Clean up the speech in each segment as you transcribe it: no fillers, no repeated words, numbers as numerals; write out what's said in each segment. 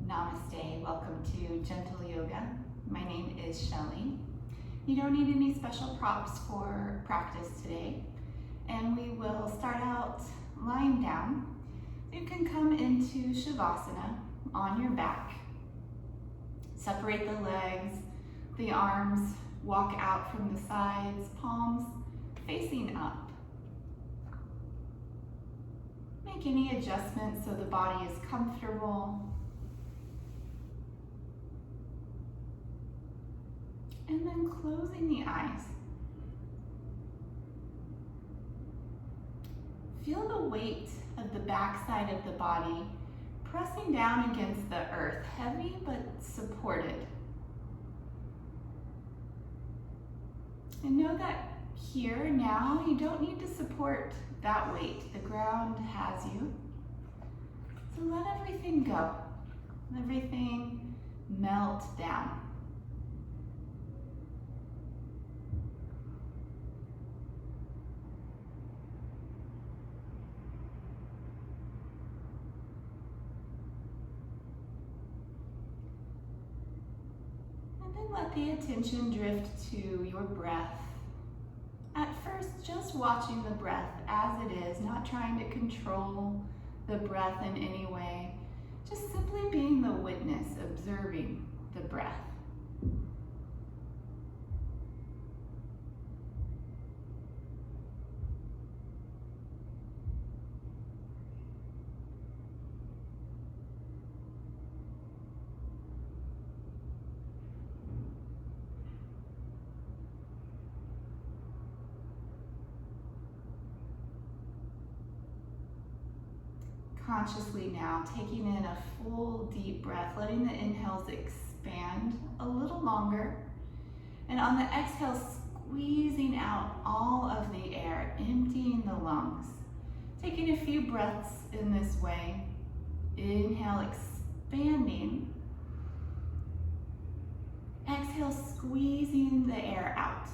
Namaste, welcome to Gentle Yoga. My name is Shelley. You don't need any special props for practice today, and we will start out lying down. You can come into Shavasana on your back. Separate the legs, the arms walk out from the sides, palms facing up. Make any adjustments so the body is comfortable. And then closing the eyes. Feel the weight of the backside of the body pressing down against the earth, heavy but supported. And know that here now you don't need to support that weight. The ground has you. So let everything go. Let everything melt down. Let the attention drift to your breath. At first, just watching the breath as it is, not trying to control the breath in any way, just simply being the witness, observing the breath. Consciously now, taking in a full deep breath, letting the inhales expand a little longer. And on the exhale, squeezing out all of the air, emptying the lungs. Taking a few breaths in this way. Inhale, expanding. Exhale, squeezing the air out.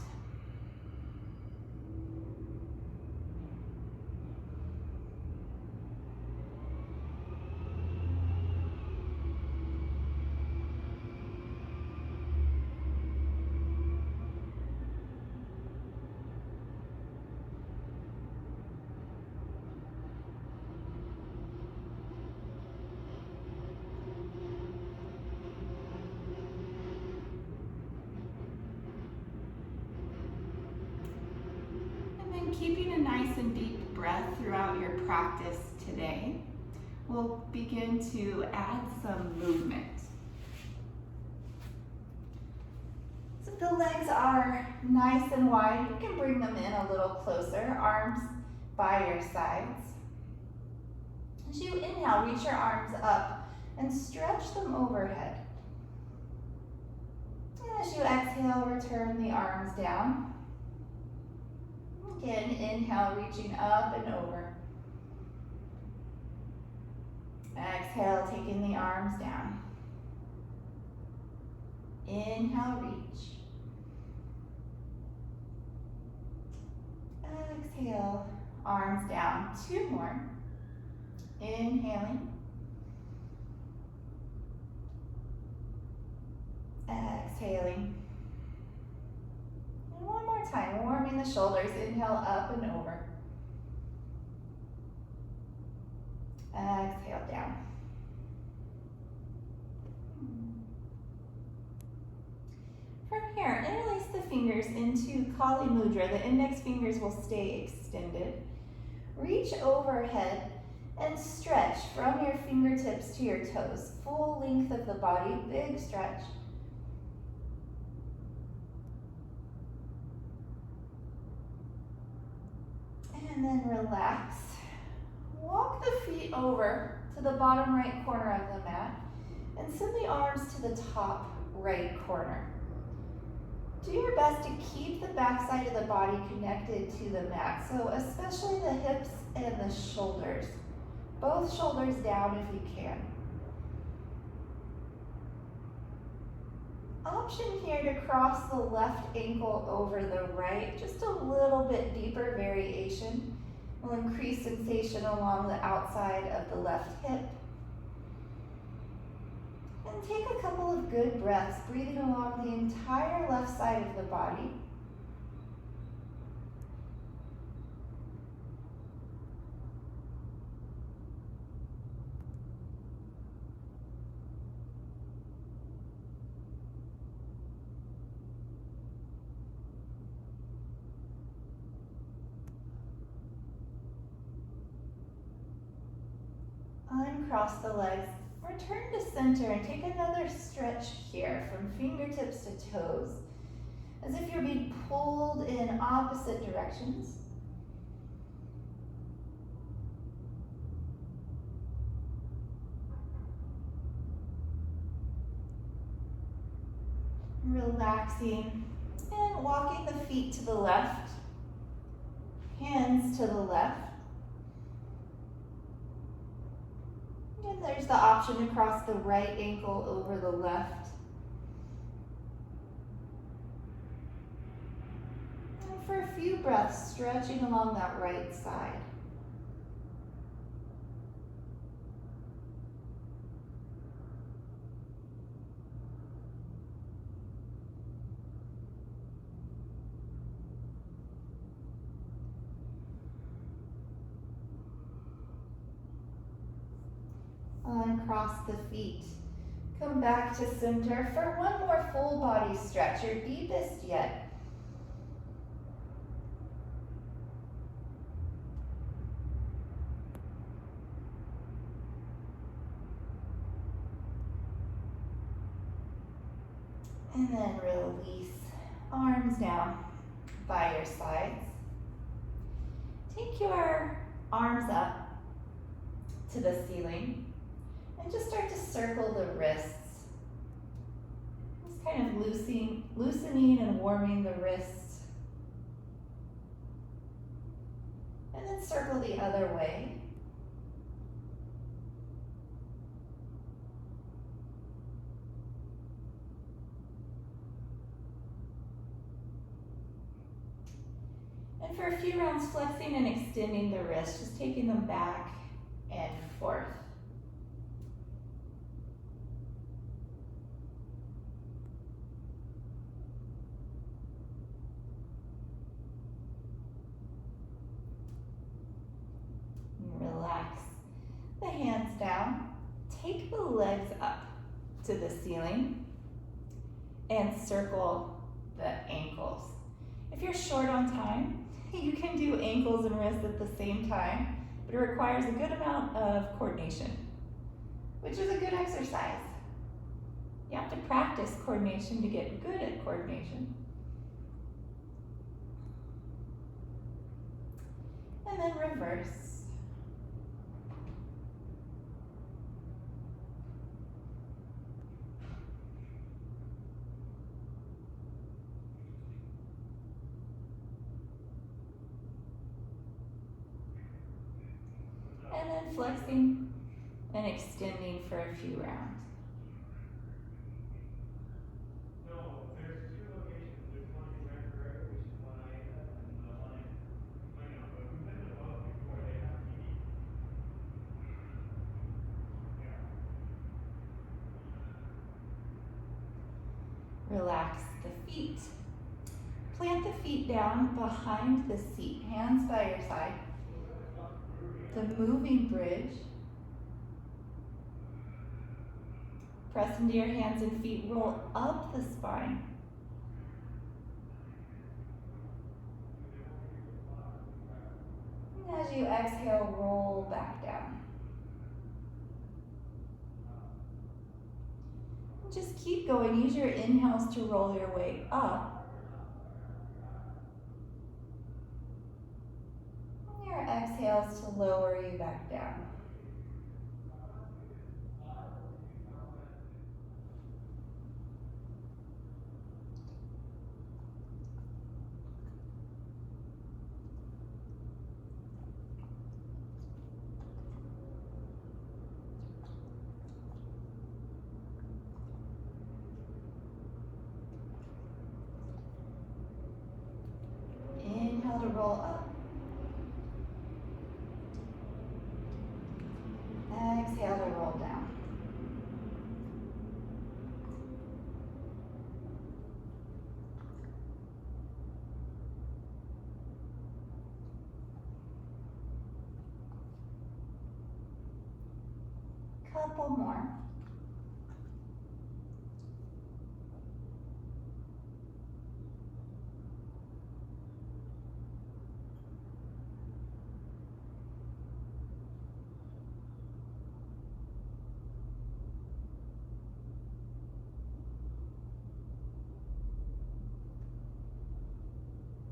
Keeping a nice and deep breath throughout your practice today, we'll begin to add some movement. So the legs are nice and wide. You can bring them in a little closer, arms by your sides. As you inhale, reach your arms up and stretch them overhead. And as you exhale, return the arms down. Again, inhale, reaching up and over. Exhale, taking the arms down. Inhale, reach. Exhale, arms down. Two more. Inhaling. Exhaling. One more time, warming the shoulders. Inhale up and over. Exhale down. From here, interlace the fingers into Kali Mudra. The index fingers will stay extended. Reach overhead and stretch from your fingertips to your toes. Full length of the body, big stretch. And then relax. Walk the feet over to the bottom right corner of the mat and send the arms to the top right corner. Do your best to keep the backside of the body connected to the mat, so especially the hips and the shoulders. Both shoulders down if you can. Option here to cross the left ankle over the right, just a little bit deeper variation. Will increase sensation along the outside of the left hip. good breaths, breathing along the entire left side of the body. Uncross the legs, return to center and take another stretch here from fingertips to toes, as if you're being pulled in opposite directions. Relaxing and walking the feet to the left, hands to the left. And there's the option to cross the right ankle over the left. And for a few breaths, stretching along that right side. Uncross the feet. Come back to center for one more full body stretch, your deepest yet. And then release. Arms down by your sides. Take your arms up to the ceiling. And just start to circle the wrists. Just kind of loosening and warming the wrists. And then circle the other way. And for a few rounds, flexing and extending the wrists, just taking them back and forth. Relax the hands down. Take the legs up to the ceiling and circle the ankles. If you're short on time, you can do ankles and wrists at the same time, but it requires a good amount of coordination, which is a good exercise. You have to practice coordination to get good at coordination. And then reverse. And then flexing and extending for a few rounds. Relax the feet. Plant the feet down behind the seat, hands by your side. The moving bridge. Press into your hands and feet, roll up the spine. And as you exhale, roll back down. Just keep going. Use your inhales to roll your way up. And your exhales to lower you back down. Inhale to roll up. Couple more.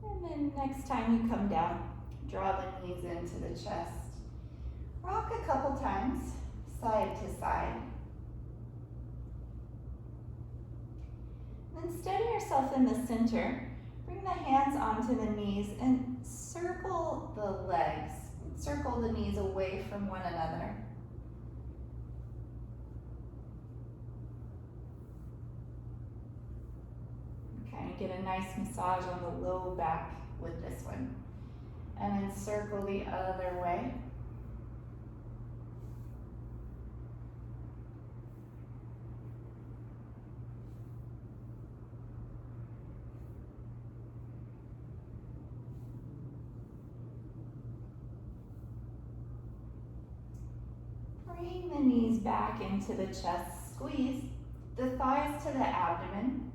And then next time you come down, draw the knees into the chest. Rock a couple times, side to side. Then steady yourself in the center. Bring the hands onto the knees and circle the legs. Circle the knees away from one another. Kind of get a nice massage on the low back with this one. And then circle the other way. Bring the knees back into the chest. Squeeze the thighs to the abdomen,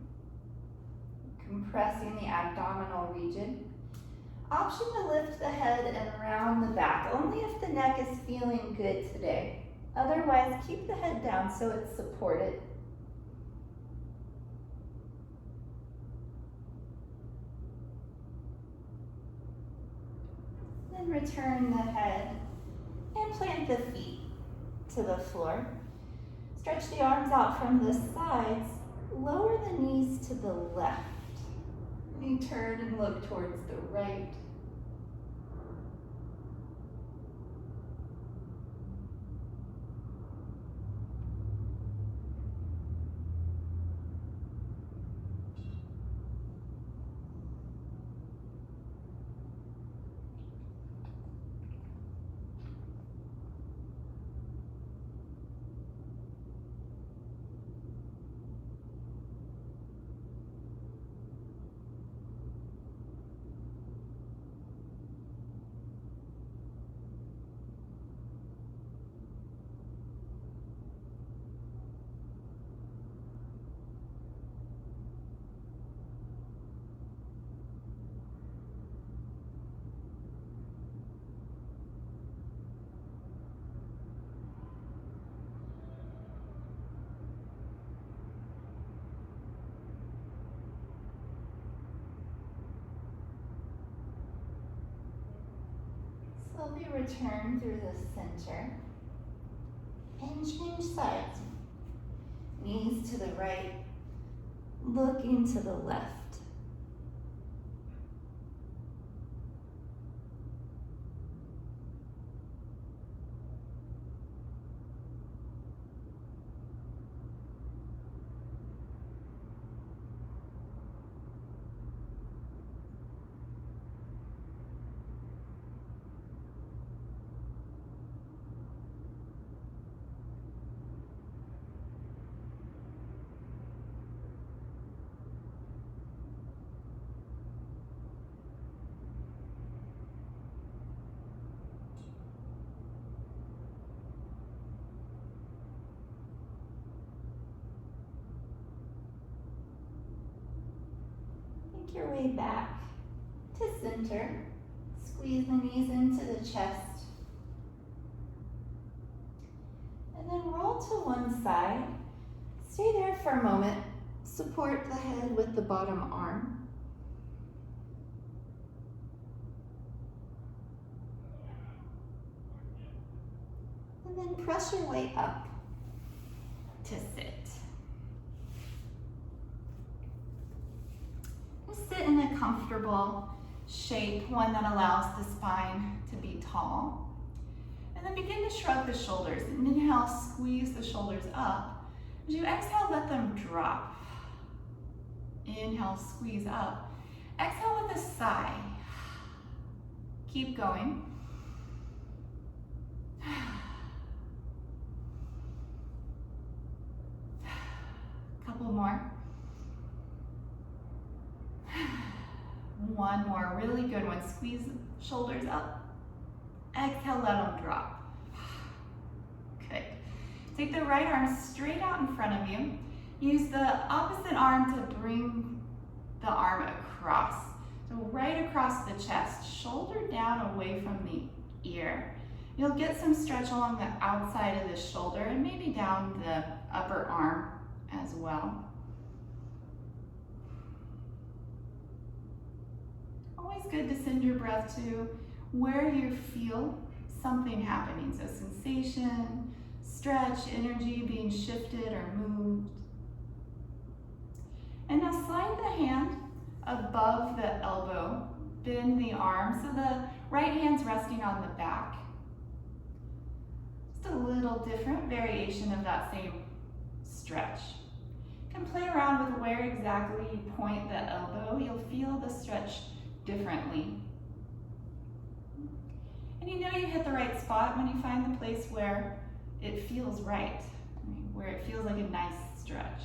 compressing the abdominal region. Option to lift the head and round the back, only if the neck is feeling good today. Otherwise, keep the head down so it's supported. Then return the head and plant the feet to the floor. Stretch the arms out from the sides. Lower the knees to the left. You turn and look towards the right. Slowly return through the center and change sides. Knees to the right, looking to the left. Make your way back to center. Squeeze the knees into the chest. And then roll to one side. Stay there for a moment. Support the head with the bottom arm. And then press your way up to sit. Sit in a comfortable shape, one that allows the spine to be tall. And then begin to shrug the shoulders. And inhale, squeeze the shoulders up. As you exhale, let them drop. Inhale, squeeze up. Exhale with a sigh. Keep going. Couple more. One more, really good one. Squeeze shoulders up. Exhale, let them drop. Good. Take the right arm straight out in front of you. Use the opposite arm to bring the arm across. So right across the chest, shoulder down away from the ear. You'll get some stretch along the outside of the shoulder and maybe down the upper arm as well. Always good to send your breath to where you feel something happening. So sensation, stretch, energy being shifted or moved. And now slide the hand above the elbow, bend the arm so the right hand's resting on the back. Just a little different variation of that same stretch. You can play around with where exactly you point the elbow. You'll feel the stretch differently. And you know you hit the right spot when you find the place where it feels right, where it feels like a nice stretch.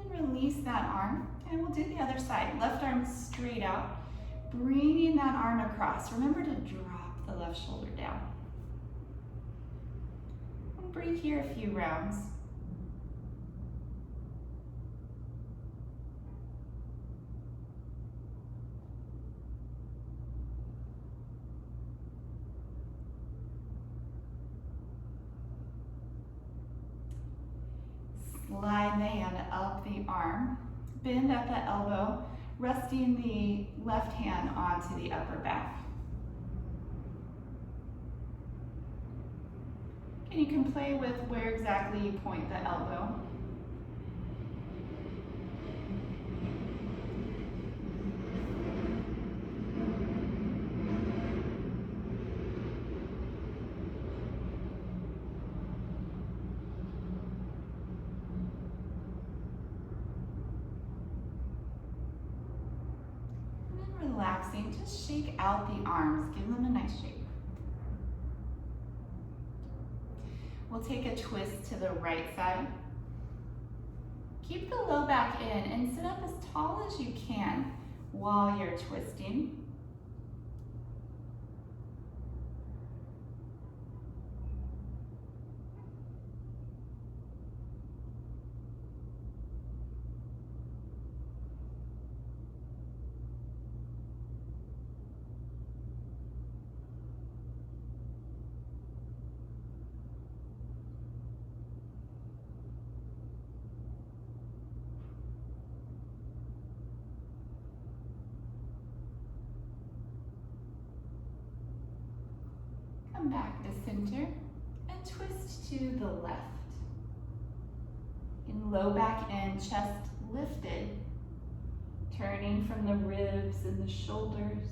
Release that arm, and we'll do the other side. Left arm straight out, bringing that arm across. Remember to drop the left shoulder down. And breathe here a few rounds. Slide the hand up the arm, bend at the elbow, resting the left hand onto the upper back. And you can play with where exactly you point the elbow. Relaxing, just shake out the arms, give them a nice shake. We'll take a twist to the right side. Keep the low back in and sit up as tall as you can while you're twisting. Come back to center and twist to the left. And low back in, chest lifted, turning from the ribs and the shoulders.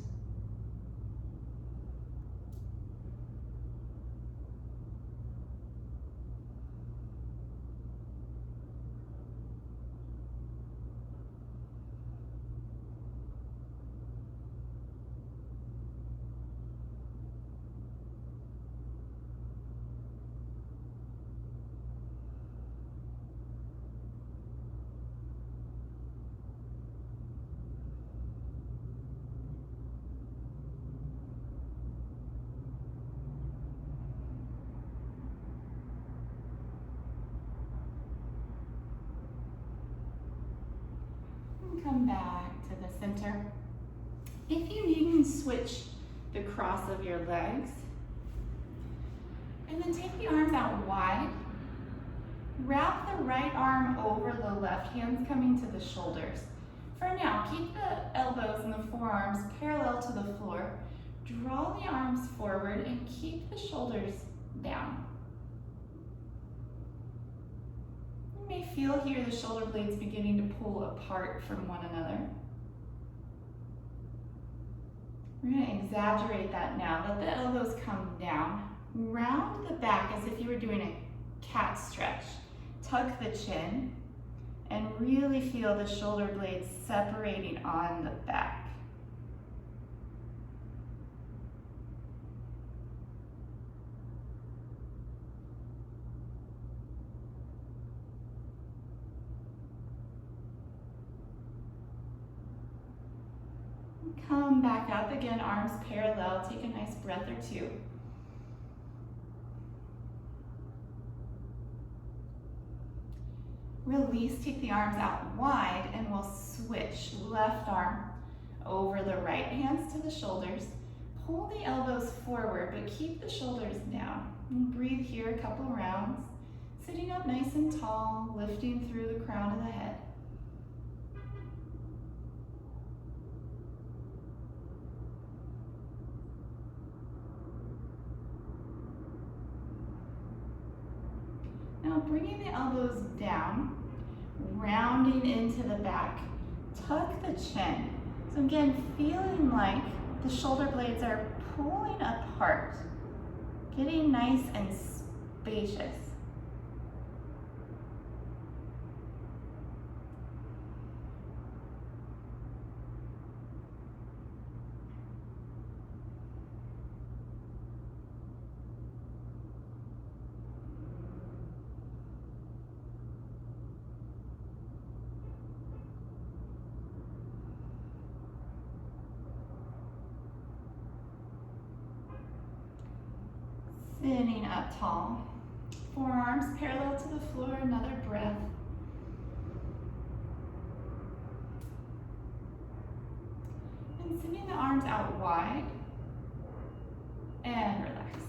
Come back to the center. If you need, you can switch the cross of your legs. And then take the arms out wide. Wrap the right arm over the left, hands coming to the shoulders. For now, keep the elbows and the forearms parallel to the floor. Draw the arms forward and keep the shoulders down. You may feel here the shoulder blades beginning to pull apart from one another. We're going to exaggerate that now. Let the elbows come down. Round the back as if you were doing a cat stretch. Tuck the chin and really feel the shoulder blades separating on the back. Come come back up again, arms parallel. Take a nice breath or two. Release, take the arms out wide, and we'll switch. Left arm over the right, hands to the shoulders. Pull the elbows forward, but keep the shoulders down. And breathe here a couple rounds. Sitting up nice and tall, lifting through the crown of the head. Now bringing the elbows down, rounding into the back, tuck the chin. So again, feeling like the shoulder blades are pulling apart, getting nice and spacious. Sitting up tall, forearms parallel to the floor, another breath. And sending the arms out wide and relax.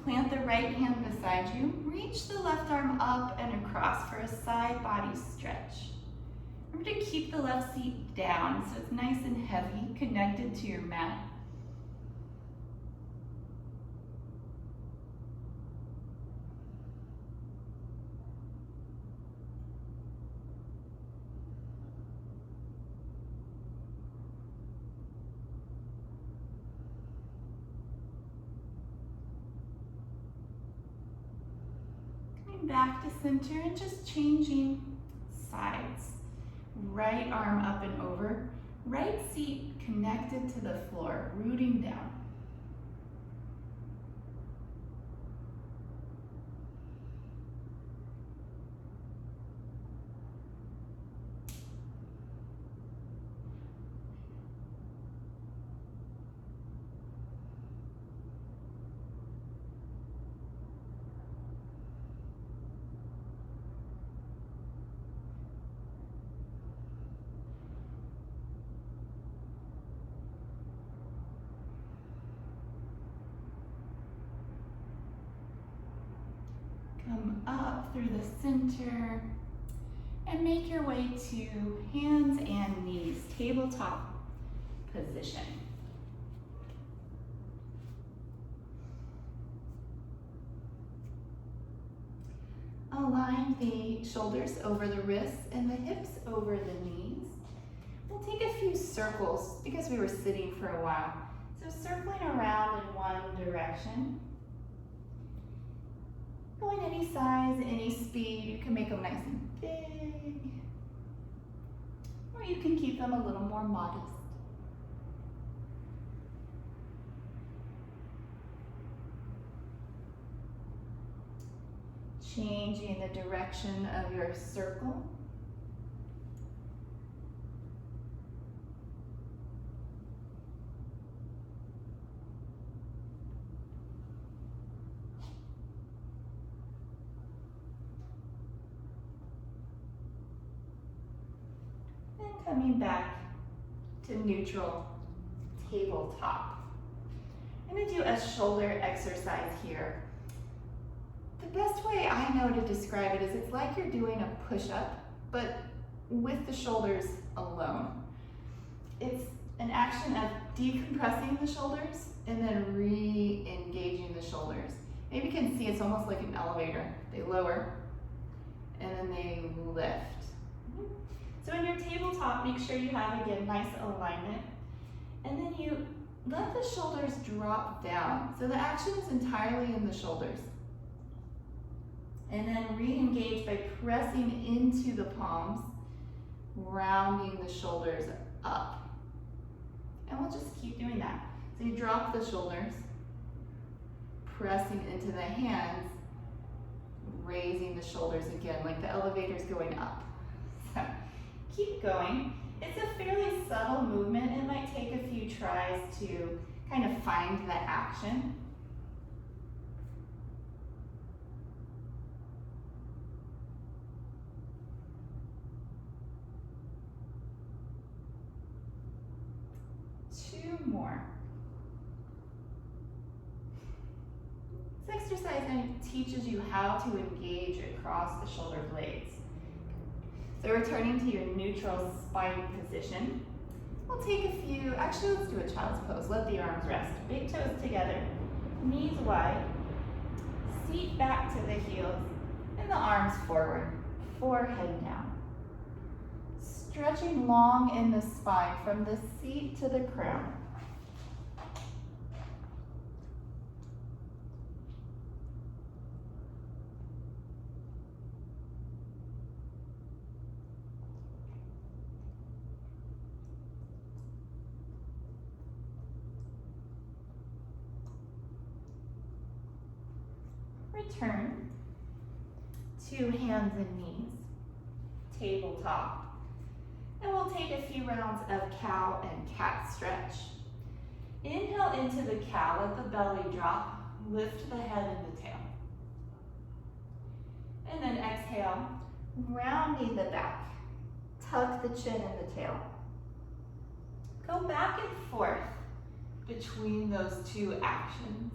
Plant the right hand beside you. Reach the left arm up and across for a side body stretch. Remember to keep the left seat down so it's nice and heavy, connected to your mat. Back to center and just changing sides. Right arm up and over, right seat connected to the floor, rooting down. Come up through the center and make your way to hands and knees, tabletop position. Align the shoulders over the wrists and the hips over the knees. We'll take a few circles because we were sitting for a while. So circling around in one direction. Going any size, any speed. You can make them nice and big, or you can keep them a little more modest. Changing the direction of your circle. Coming back to neutral tabletop. I'm going to do a shoulder exercise here. The best way I know to describe it is it's like you're doing a push-up, but with the shoulders alone. It's an action of decompressing the shoulders and then re-engaging the shoulders. Maybe you can see it's almost like an elevator. They lower and then they lift. So in your tabletop, make sure you have, again, nice alignment. And then you let the shoulders drop down. So the action is entirely in the shoulders. And then re-engage by pressing into the palms, rounding the shoulders up. And we'll just keep doing that. So you drop the shoulders, pressing into the hands, raising the shoulders again, like the elevator's going up. So keep going. It's a fairly subtle movement. It might take a few tries to kind of find the action. Two more. This exercise then teaches you how to engage across the shoulder blades. So returning to your neutral spine position, we'll take a few, actually let's do a child's pose. Let the arms rest. Big toes together, knees wide, seat back to the heels, and the arms forward, forehead down. Stretching long in the spine from the seat to the crown. Return to hands and knees, tabletop. And we'll take a few rounds of cow and cat stretch. Inhale into the cow, let the belly drop, lift the head and the tail. And then exhale, rounding the back, tuck the chin and the tail. Go back and forth between those two actions.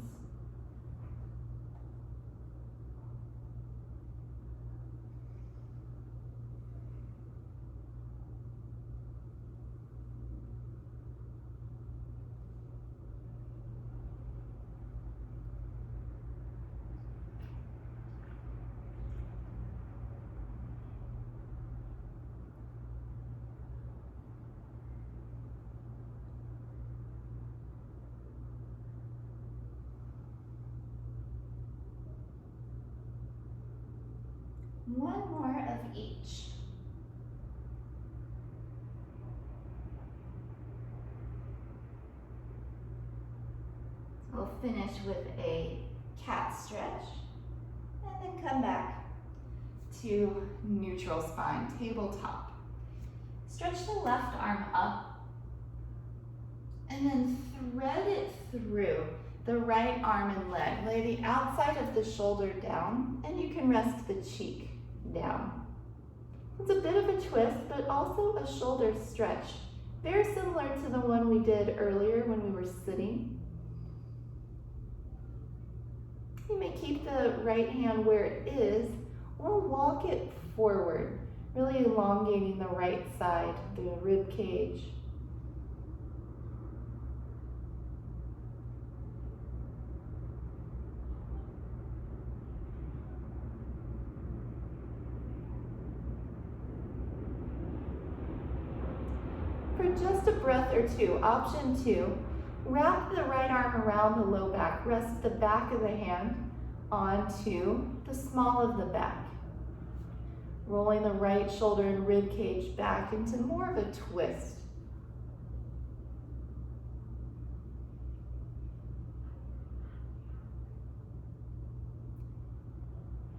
One more of each. We'll finish with a cat stretch and then come back to neutral spine, tabletop. Stretch the left arm up and then thread it through the right arm and leg. Lay the outside of the shoulder down and you can rest the cheek down. It's a bit of a twist, but also a shoulder stretch. Very similar to the one we did earlier when we were sitting. You may keep the right hand where it is or walk it forward, really elongating the right side, the rib cage. For just a breath or two, option 2, wrap the right arm around the low back. Rest the back of the hand onto the small of the back. Rolling the right shoulder and rib cage back into more of a twist.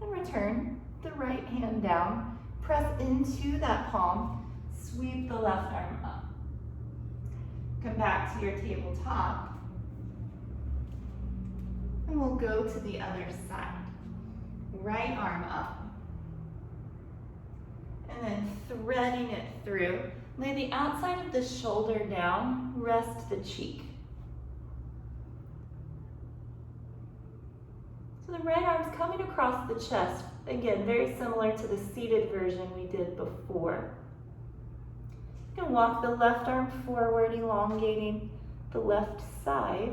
And return the right hand down. Press into that palm. Sweep the left arm up. Come back to your tabletop. And we'll go to the other side. Right arm up. And then threading it through. Lay the outside of the shoulder down. Rest the cheek. So the right arm's coming across the chest. Again, very similar to the seated version we did before. You can walk the left arm forward, elongating the left side.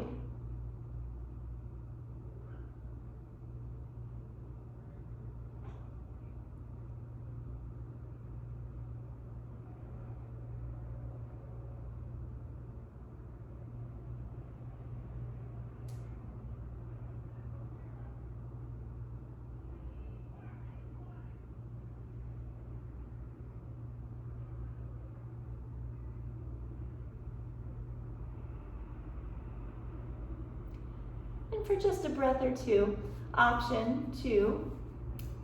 And for just a breath or two, option 2,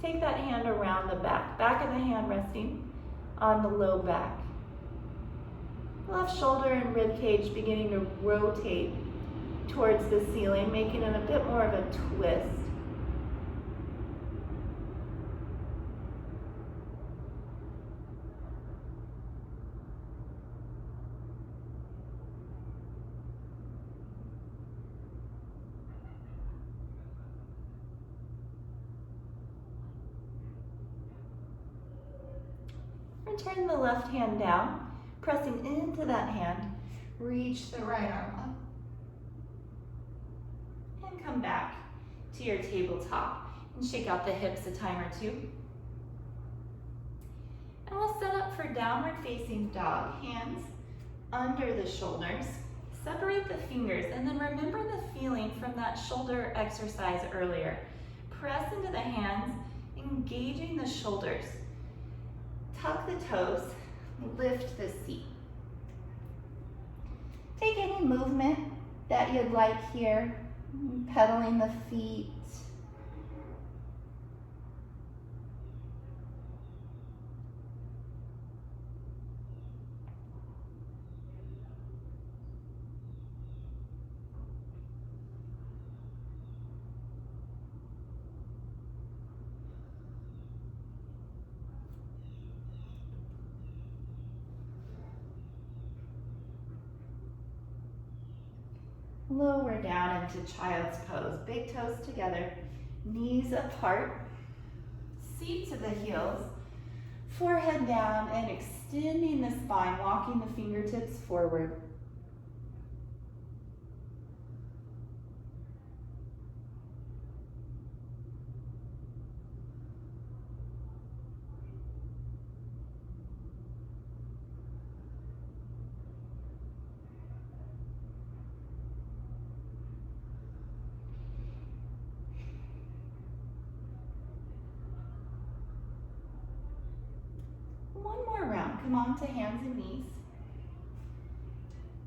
take that hand around the back of the hand resting on the low back. Left shoulder and rib cage beginning to rotate towards the ceiling, making it a bit more of a twist. Turn the left hand down, pressing into that hand, reach the right arm up, and come back to your tabletop and shake out the hips a time or two. And we'll set up for downward facing dog, hands under the shoulders. Separate the fingers and then remember the feeling from that shoulder exercise earlier. Press into the hands, engaging the shoulders. Tuck the toes, lift the seat. Take any movement that you'd like here, pedaling the feet. Lower down into child's pose. Big toes together, knees apart, seat to the heels, forehead down and extending the spine, walking the fingertips forward. One more round. Come on to hands and knees.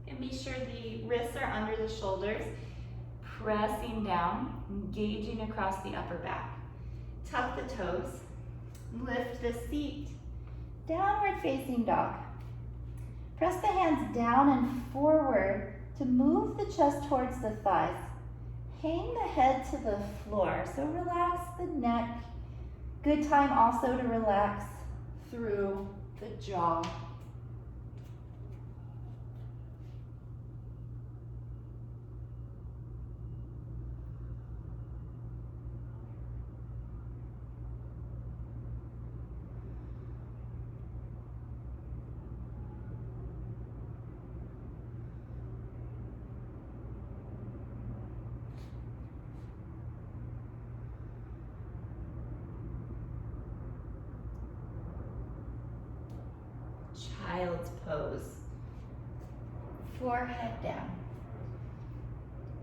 And be sure the wrists are under the shoulders, pressing down, engaging across the upper back. Tuck the toes, lift the seat, downward facing dog. Press the hands down and forward to move the chest towards the thighs. Hang the head to the floor, so relax the neck. Good time also to relax through the jaw. Child's pose. Forehead down.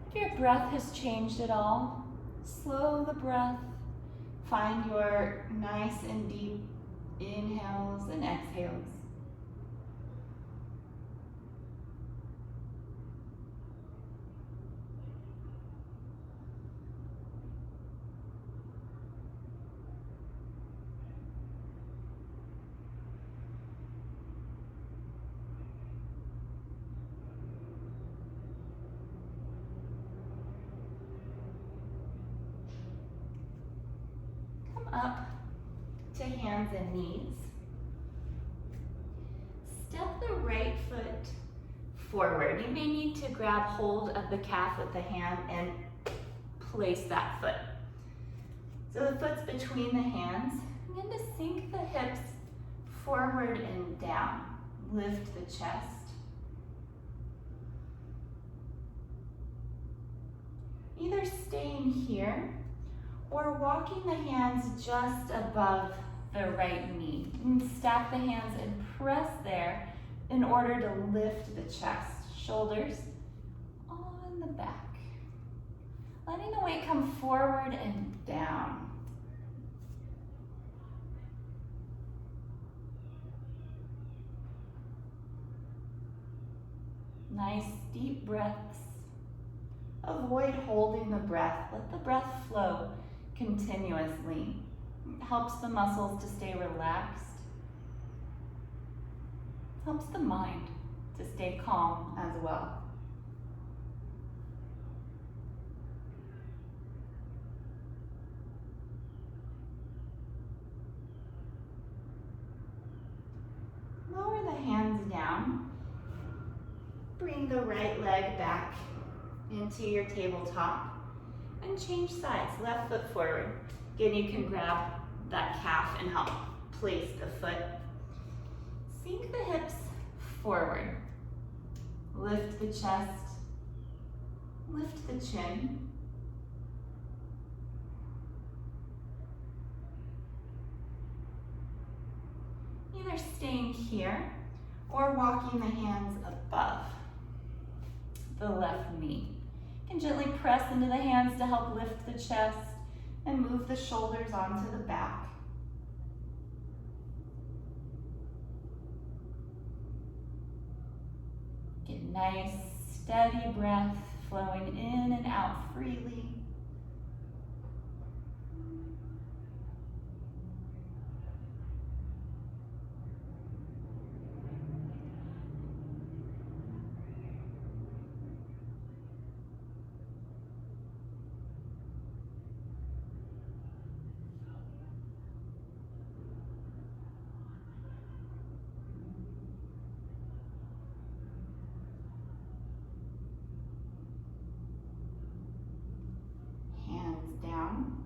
If your breath has changed at all, slow the breath. Find your nice and deep inhales and exhales. Up to hands and knees. Step the right foot forward. You may need to grab hold of the calf with the hand and place that foot. So the foot's between the hands. Begin to sink the hips forward and down. Lift the chest. Either staying here or walking the hands just above the right knee. And stack the hands and press there in order to lift the chest. Shoulders on the back. Letting the weight come forward and down. Nice deep breaths. Avoid holding the breath. Let the breath flow continuously. It helps the muscles to stay relaxed. Helps the mind to stay calm as well. Lower the hands down. Bring the right leg back into your tabletop and change sides, left foot forward. Again, you can grab that calf and help place the foot. Sink the hips forward. Lift the chest, lift the chin. Either staying here or walking the hands above the left knee. You can gently press into the hands to help lift the chest and move the shoulders onto the back. Get nice, steady breath flowing in and out freely. Down.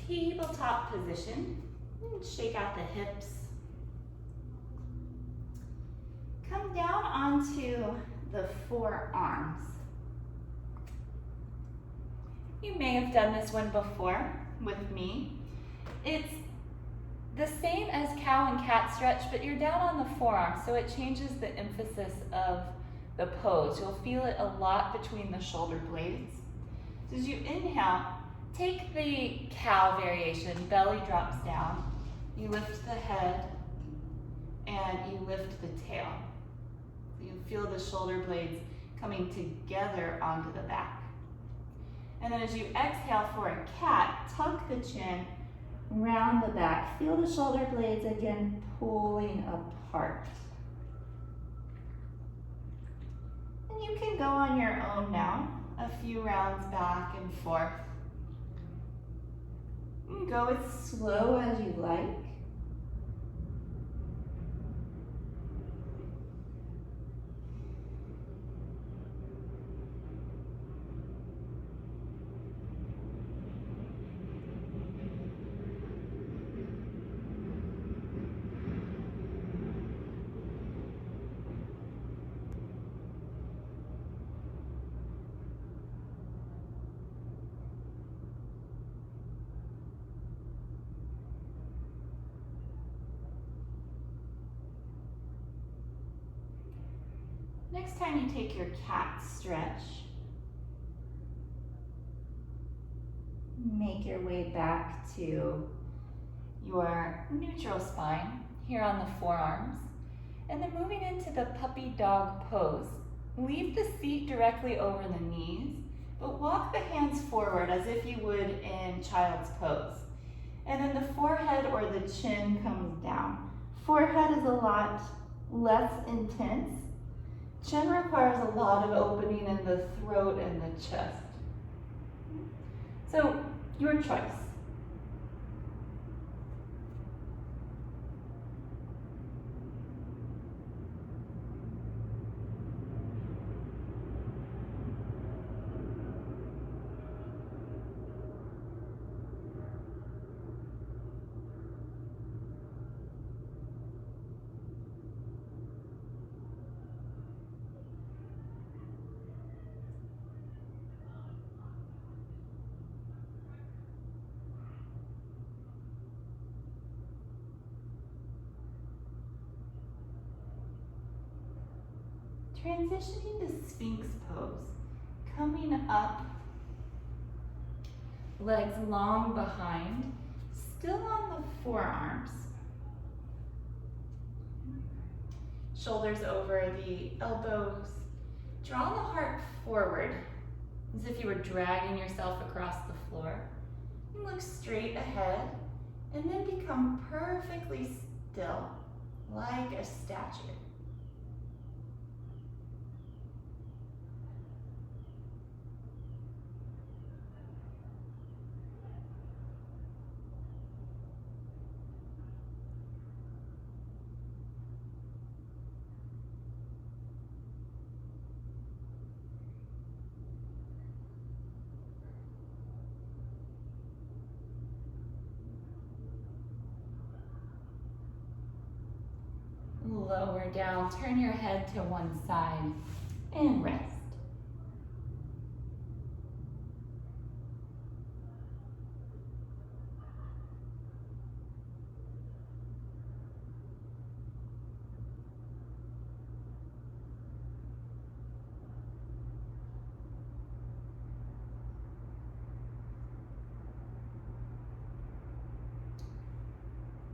Tabletop position. And shake out the hips. Come down onto the forearms. You may have done this one before with me. It's the same as cow and cat stretch, but you're down on the forearms, so it changes the emphasis of the pose. You'll feel it a lot between the shoulder blades. So as you inhale, take the cow variation, belly drops down, you lift the head, and you lift the tail. You feel the shoulder blades coming together onto the back. And then as you exhale for a cat, tuck the chin, round the back. Feel the shoulder blades again pulling apart. And you can go on your own now. A few rounds back and forth. You go as slow as you like. Next time you take your cat stretch, make your way back to your neutral spine here on the forearms, and then moving into the puppy dog pose. Leave the seat directly over the knees, but walk the hands forward as if you would in child's pose. And then the forehead or the chin comes down. Forehead is a lot less intense. Chin requires a lot of opening in the throat and the chest. So, your choice. Transitioning to Sphinx pose, coming up, legs long behind, still on the forearms. Shoulders over the elbows. Draw the heart forward, as if you were dragging yourself across the floor. And look straight ahead, and then become perfectly still. like a statue. Lower down, turn your head to one side and rest.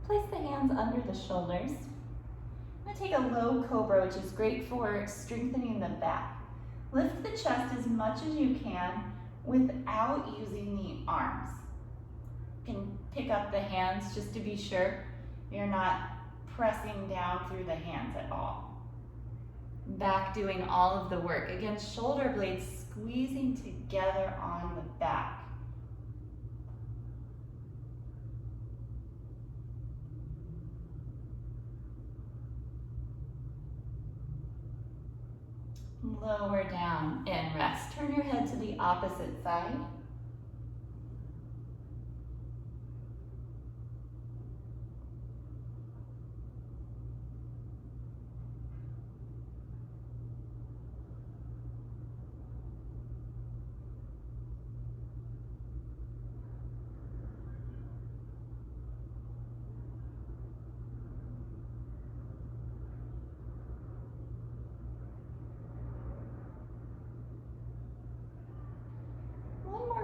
Place the hands under the shoulders. I'm going to take a low cobra, which is great for strengthening the back. Lift the chest as much as you can without using the arms. You can pick up the hands just to be sure you're not pressing down through the hands at all. Back doing all of the work. Again, shoulder blades squeezing together on the back. Lower down and rest. Turn your head to the opposite side.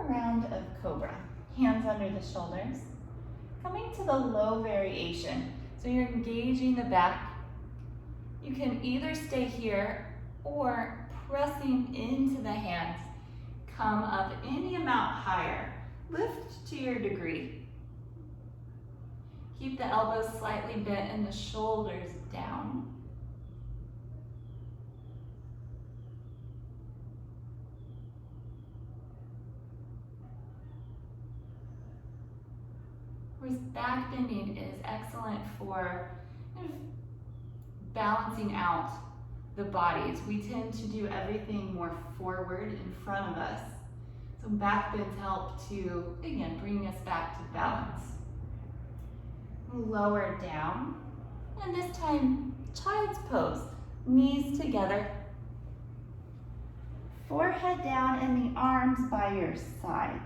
Round of cobra. Hands under the shoulders. Coming to the low variation. So you're engaging the back. You can either stay here or pressing into the hands. Come up any amount higher. Lift to your degree. Keep the elbows slightly bent and the shoulders down. Back bending is excellent for balancing out the bodies. We tend to do everything more forward in front of us. So back bends help to, again, bring us back to balance. Lower down, and this time, child's pose. Knees together, forehead down, and the arms by your sides.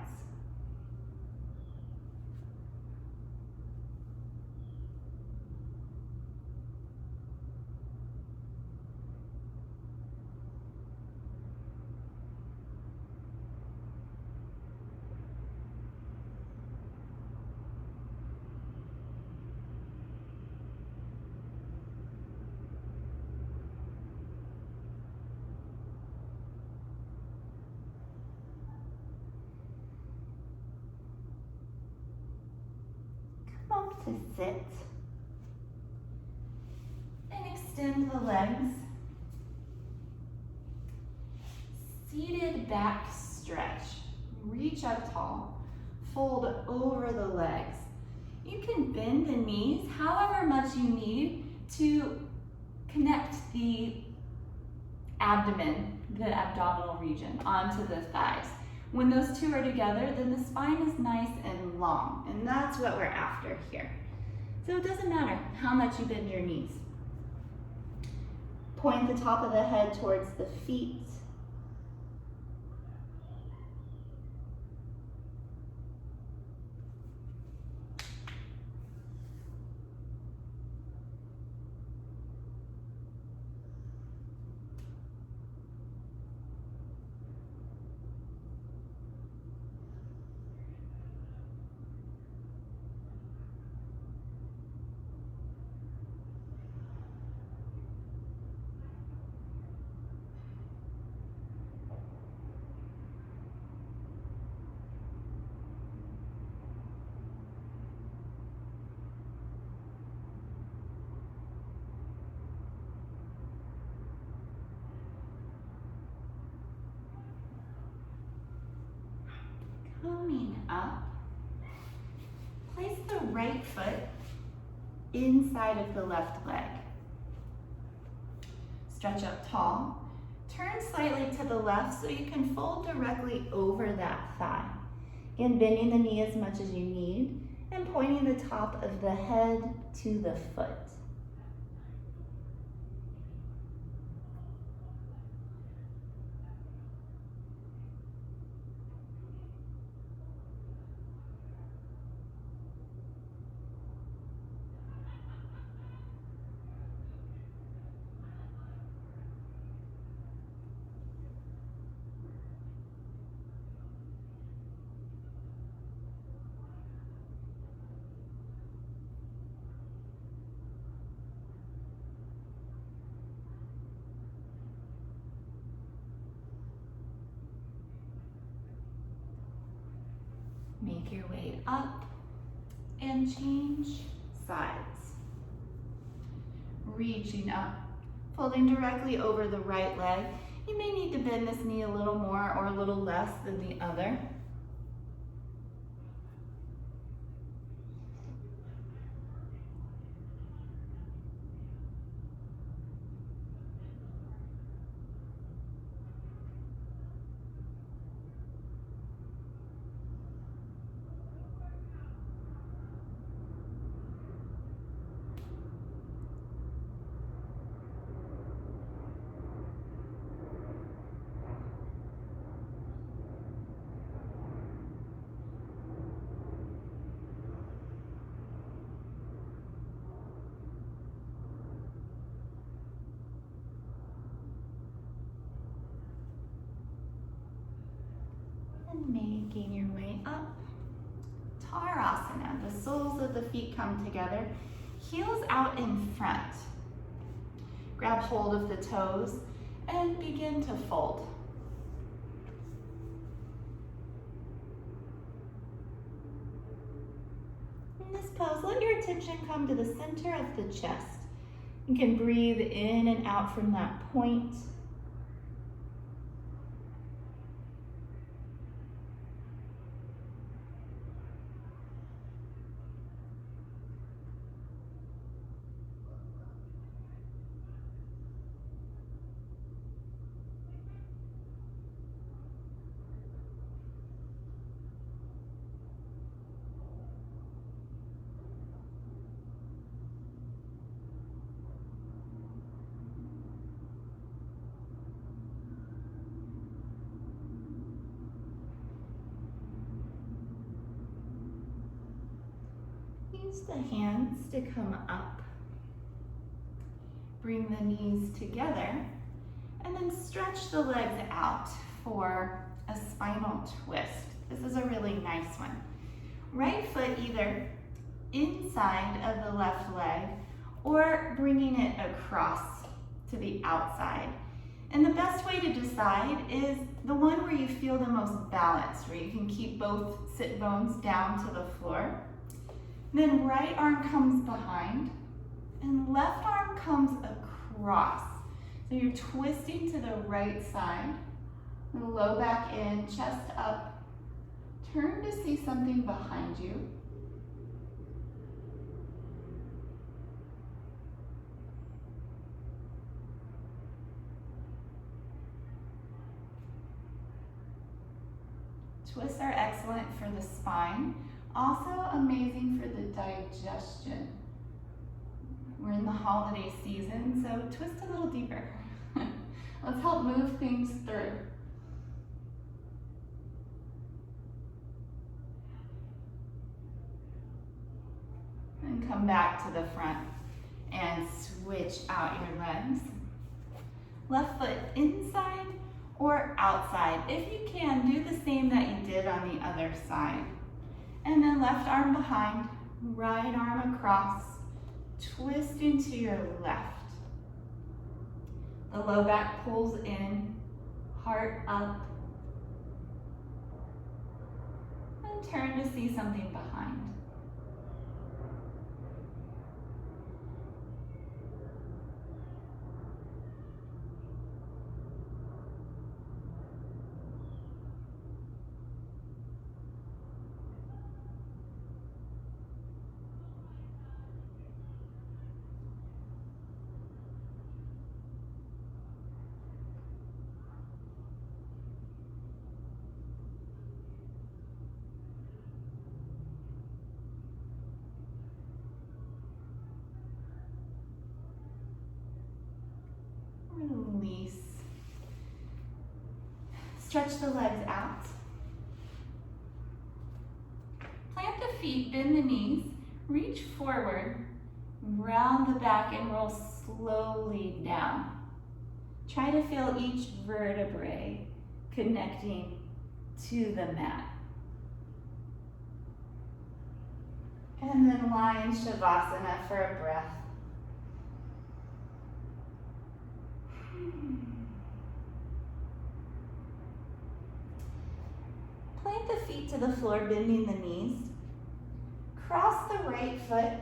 To sit and extend the legs. Seated back stretch. Reach up tall. Fold over the legs. You can bend the knees however much you need to connect the abdomen, the abdominal region, onto the thighs. When those two are together, then the spine is nice and long, and that's what we're after here. So it doesn't matter how much you bend your knees. Point the top of the head towards the feet. Coming up, place the right foot inside of the left leg. Stretch up tall. Turn slightly to the left so you can fold directly over that thigh. Again, bending the knee as much as you need and pointing the top of the head to the foot. Make your way up and change sides. Reaching up, folding directly over the right leg. You may need to bend this knee a little more or a little less than the other. And making your way up. Tarasana, the soles of the feet come together, heels out in front. Grab hold of the toes and begin to fold. In this pose, let your attention come to the center of the chest. You can breathe in and out from that point. Use the hands to come up. Bring the knees together and then stretch the legs out for a spinal twist. This is a really nice one. Right foot either inside of the left leg or bringing it across to the outside. And the best way to decide is the one where you feel the most balanced, where you can keep both sit bones down to the floor. Then right arm comes behind and left arm comes across. So you're twisting to the right side, low back in, chest up. Turn to see something behind you. Twists are excellent for the spine. Also amazing for the digestion. We're in the holiday season, so twist a little deeper. Let's help move things through. And come back to the front and switch out your legs. Left foot inside or outside. If you can, do the same that you did on the other side. And then left arm behind, right arm across, twist into your left. The low back pulls in, heart up, and turn to see something behind. release. Stretch the legs out. Plant the feet, bend the knees, reach forward, round the back and roll slowly down. Try to feel each vertebrae connecting to the mat. And then lie in Shavasana for a breath. Plant the feet to the floor, bending the knees. Cross the right foot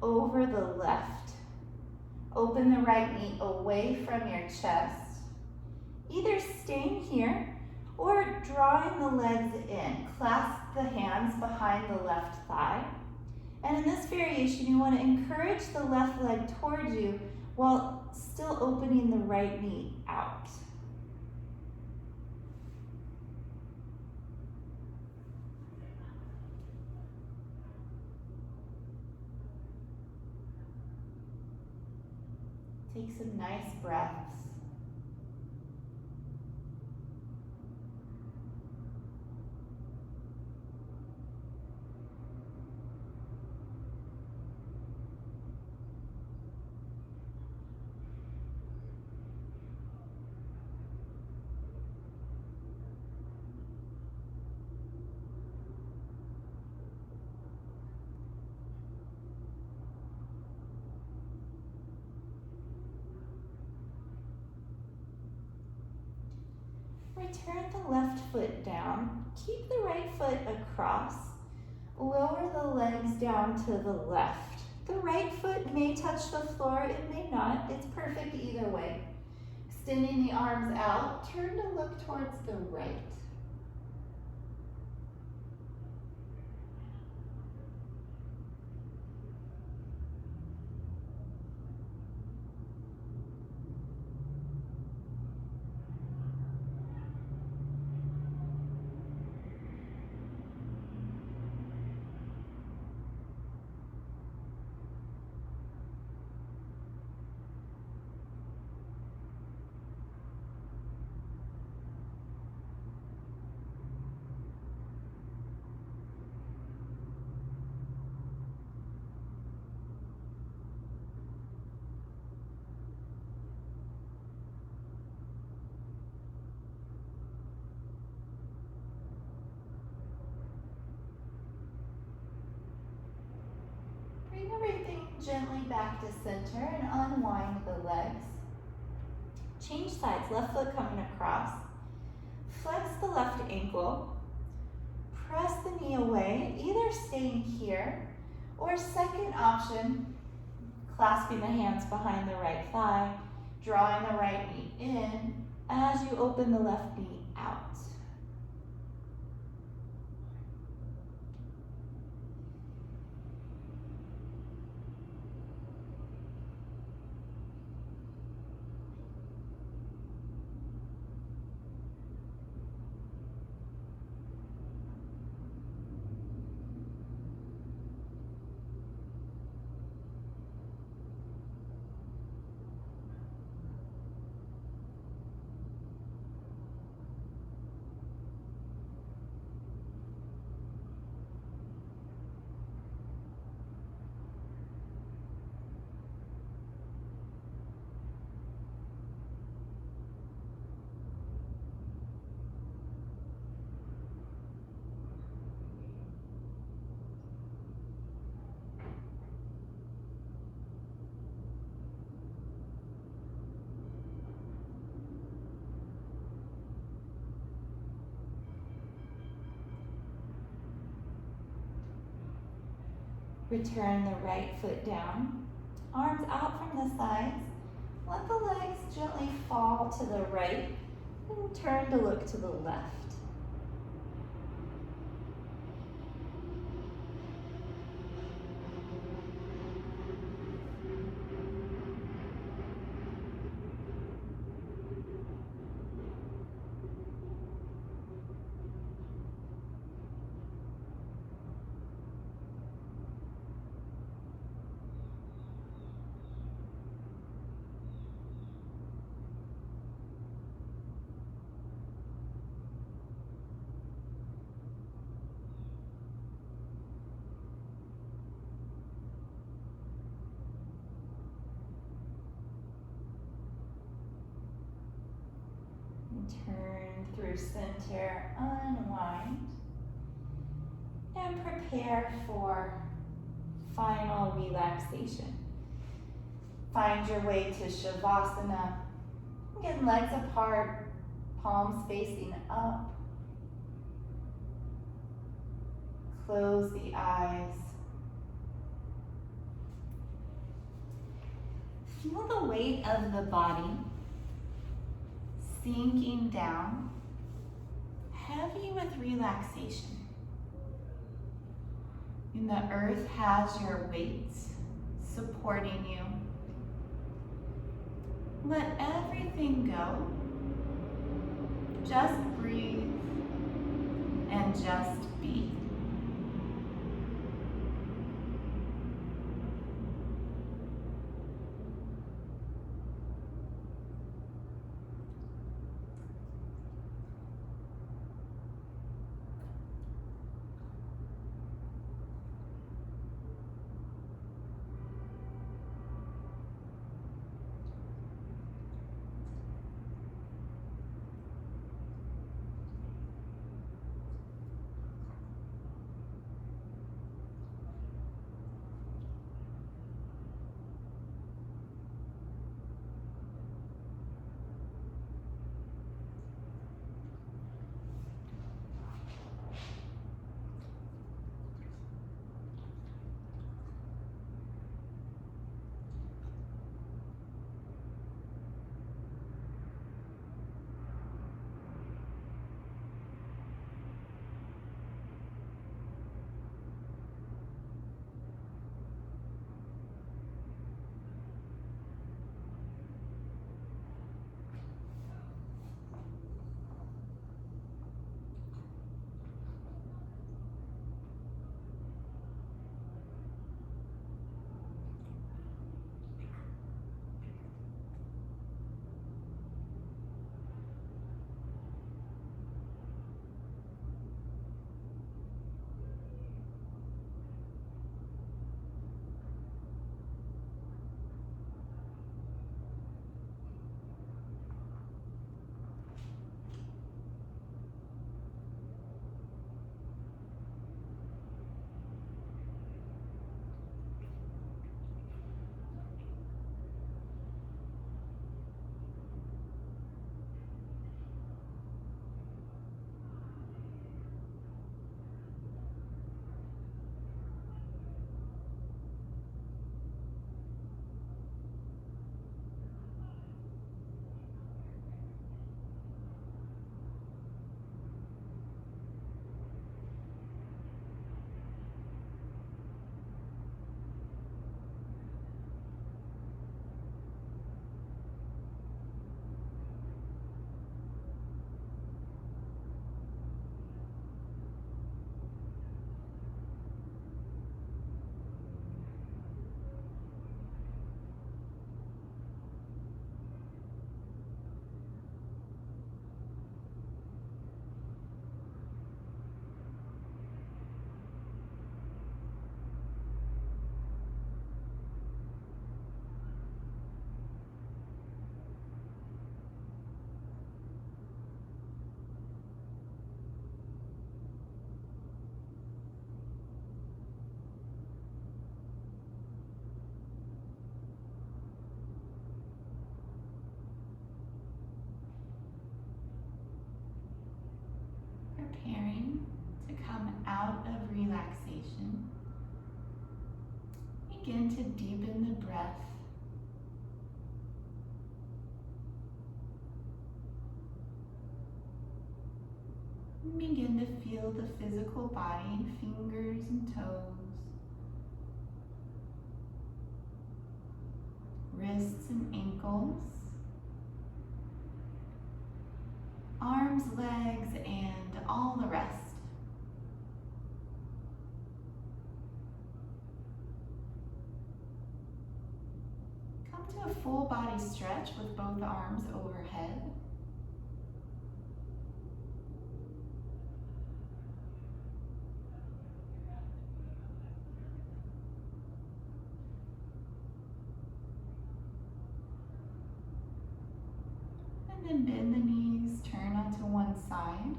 over the left. Open the right knee away from your chest. Either staying here or drawing the legs in. Clasp the hands behind the left thigh. And in this variation, you want to encourage the left leg towards you while still opening the right knee out. Take some nice breaths. Return the left foot down. Keep the right foot across. Lower the legs down to the left. The right foot may touch the floor, it may not. It's perfect either way. Extending the arms out, turn to look towards the right. Bring everything gently back to center and unwind the legs. Change sides, left foot coming across. Flex the left ankle. Press the knee away, either staying here or second option, clasping the hands behind the right thigh, drawing the right knee in as you open the left knee out. Return the right foot down, arms out from the sides. Let the legs gently fall to the right and turn to look to the left. Turn through center, unwind, and prepare for final relaxation. Find your way to Shavasana. Again, legs apart, palms facing up. Close the eyes. Feel the weight of the body sinking down, heavy with relaxation. And the earth has your weight supporting you. Let everything go. Just breathe and just be. Preparing to come out of relaxation, begin to deepen the breath. Begin to feel the physical body, fingers and toes, wrists and ankles, arms, legs, and all the rest. Come to a full body stretch with both arms overhead. And then bend the knees, turn side.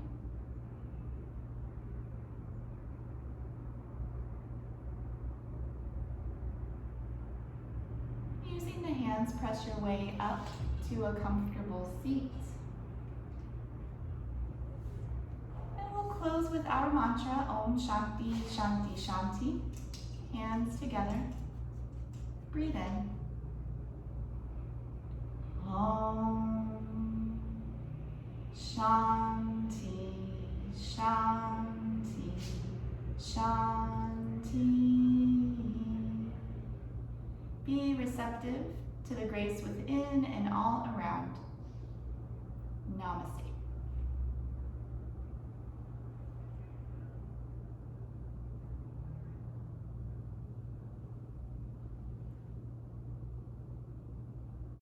Using the hands, press your way up to a comfortable seat. And we'll close with our mantra, Om Shanti Shanti Shanti. Hands together. Breathe in. Om Shanti Shanti Shanti. Be receptive to the grace within and all around. Namaste.